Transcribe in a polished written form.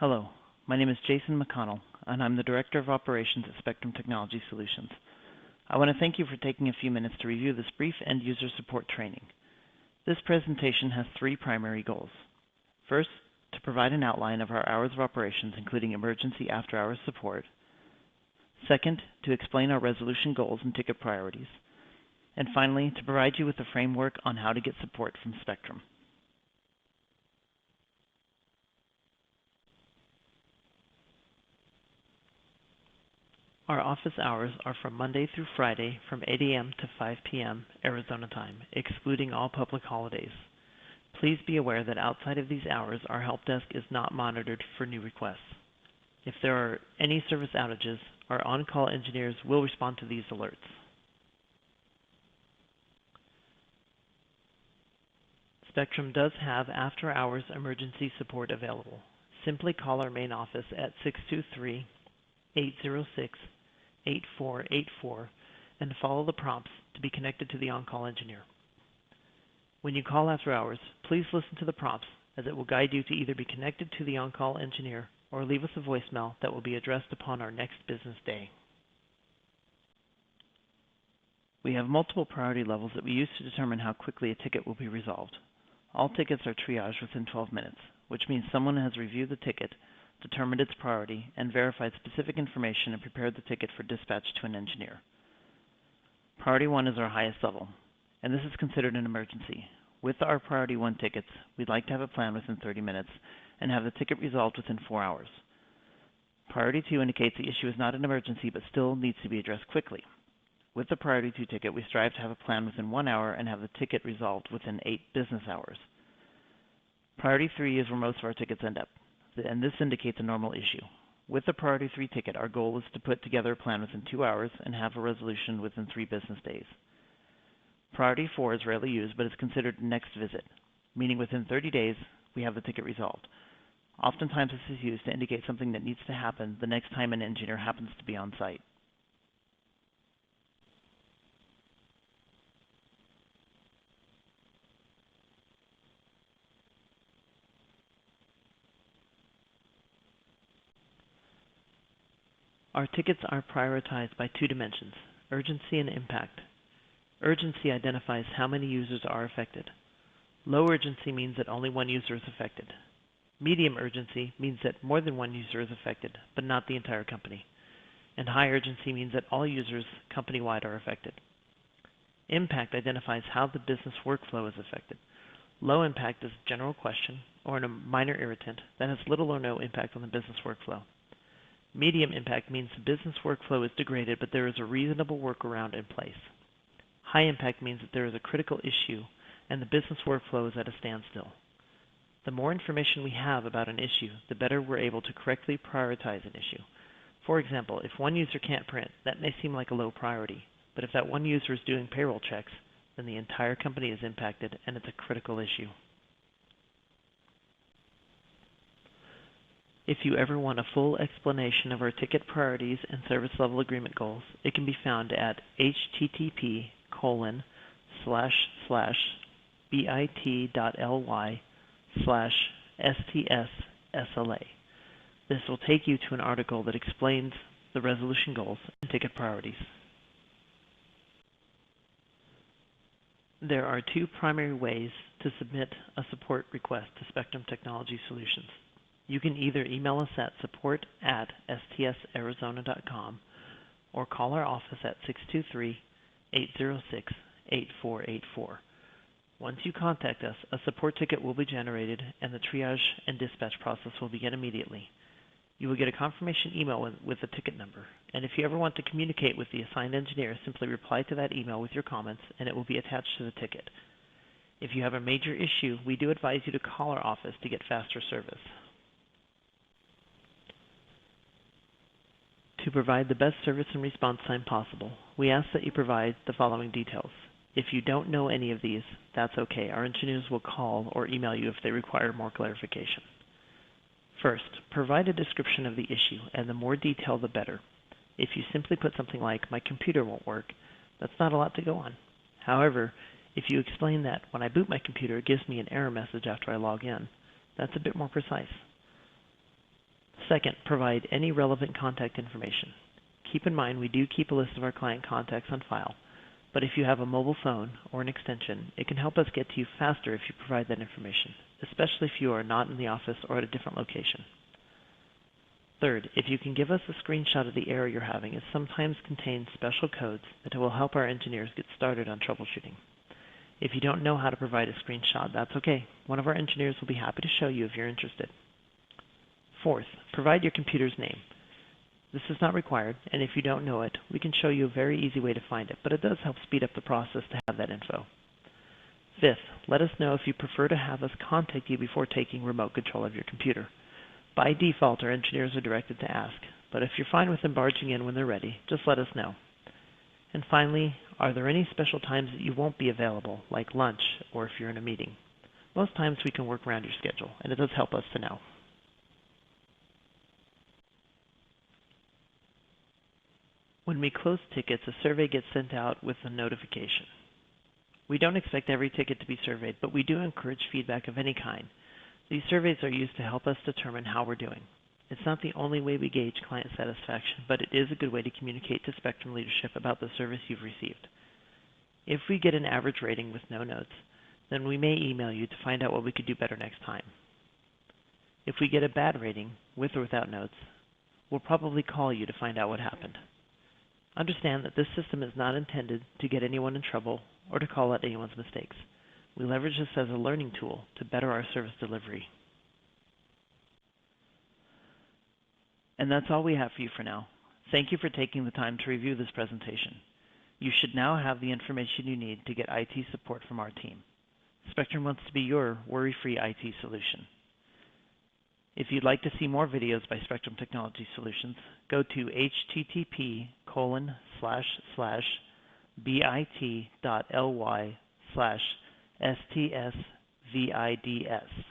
Hello, my name is Jason McConnell, and I'm the Director of Operations at Spectrum Technology Solutions. I want to thank you for taking a few minutes to review this brief end-user support training. This presentation has three primary goals. First, to provide an outline of our hours of operations, including emergency after-hours support. Second, to explain our resolution goals and ticket priorities. And finally, to provide you with a framework on how to get support from Spectrum. Our office hours are from Monday through Friday from 8 a.m. to 5 p.m. Arizona time, excluding all public holidays. Please be aware that outside of these hours, our help desk is not monitored for new requests. If there are any service outages, our on-call engineers will respond to these alerts. Spectrum does have after-hours emergency support available. Simply call our main office at 623-806-8484 and follow the prompts to be connected to the on-call engineer. When you call after hours, please listen to the prompts, as it will guide you to either be connected to the on-call engineer or leave us a voicemail that will be addressed upon our next business day. We have multiple priority levels that we use to determine how quickly a ticket will be resolved. All tickets are triaged within 12 minutes, which means someone has reviewed the ticket, determined its priority, and verified specific information and prepared the ticket for dispatch to an engineer. Priority 1 is our highest level, and this is considered an emergency. With our Priority 1 tickets, we'd like to have a plan within 30 minutes and have the ticket resolved within 4 hours. Priority 2 indicates the issue is not an emergency but still needs to be addressed quickly. With the Priority 2 ticket, we strive to have a plan within 1 hour and have the ticket resolved within 8 business hours. Priority 3 is where most of our tickets end up, and this indicates a normal issue. With the Priority 3 ticket, our goal is to put together a plan within 2 hours and have a resolution within 3 business days. Priority 4 is rarely used, but is considered next visit, meaning within 30 days, we have the ticket resolved. Oftentimes, this is used to indicate something that needs to happen the next time an engineer happens to be on site. Our tickets are prioritized by 2 dimensions, urgency and impact. Urgency identifies how many users are affected. Low urgency means that only 1 user is affected. Medium urgency means that more than 1 user is affected, but not the entire company. And high urgency means that all users company-wide are affected. Impact identifies how the business workflow is affected. Low impact is a general question or a minor irritant that has little or no impact on the business workflow. Medium impact means the business workflow is degraded, but there is a reasonable workaround in place. High impact means that there is a critical issue and the business workflow is at a standstill. The more information we have about an issue, the better we're able to correctly prioritize an issue. For example, if 1 user can't print, that may seem like a low priority, but if that 1 user is doing payroll checks, then the entire company is impacted and it's a critical issue. If you ever want a full explanation of our ticket priorities and service level agreement goals, it can be found at http://bit.ly/STSSLA. This will take you to an article that explains the resolution goals and ticket priorities. There are 2 primary ways to submit a support request to Spectrum Technology Solutions. You can either email us at support@stsarizona.com or call our office at 623-806-8484. Once you contact us, a support ticket will be generated and the triage and dispatch process will begin immediately. You will get a confirmation email with the ticket number, and if you ever want to communicate with the assigned engineer, simply reply to that email with your comments and it will be attached to the ticket. If you have a major issue, we do advise you to call our office to get faster service. To provide the best service and response time possible, we ask that you provide the following details. If you don't know any of these, that's okay. Our engineers will call or email you if they require more clarification. First, provide a description of the issue, and the more detail the better. If you simply put something like, "My computer won't work," that's not a lot to go on. However, if you explain that, "When I boot my computer, it gives me an error message after I log in," that's a bit more precise. Second, provide any relevant contact information. Keep in mind we do keep a list of our client contacts on file, but if you have a mobile phone or an extension, it can help us get to you faster if you provide that information, especially if you are not in the office or at a different location. Third, if you can give us a screenshot of the error you're having, it sometimes contains special codes that will help our engineers get started on troubleshooting. If you don't know how to provide a screenshot, that's okay. One of our engineers will be happy to show you if you're interested. Fourth, provide your computer's name. This is not required, and if you don't know it, we can show you a very easy way to find it, but it does help speed up the process to have that info. Fifth, let us know if you prefer to have us contact you before taking remote control of your computer. By default, our engineers are directed to ask, but if you're fine with them barging in when they're ready, just let us know. And finally, are there any special times that you won't be available, like lunch or if you're in a meeting? Most times we can work around your schedule, and it does help us to know. When we close tickets, a survey gets sent out with a notification. We don't expect every ticket to be surveyed, but we do encourage feedback of any kind. These surveys are used to help us determine how we're doing. It's not the only way we gauge client satisfaction, but it is a good way to communicate to Spectrum leadership about the service you've received. If we get an average rating with no notes, then we may email you to find out what we could do better next time. If we get a bad rating, with or without notes, we'll probably call you to find out what happened. Understand that this system is not intended to get anyone in trouble or to call out anyone's mistakes. We leverage this as a learning tool to better our service delivery. And that's all we have for you for now. Thank you for taking the time to review this presentation. You should now have the information you need to get IT support from our team. Spectrum wants to be your worry-free IT solution. If you'd like to see more videos by Spectrum Technology Solutions, go to http://bit.ly/STSVIDS.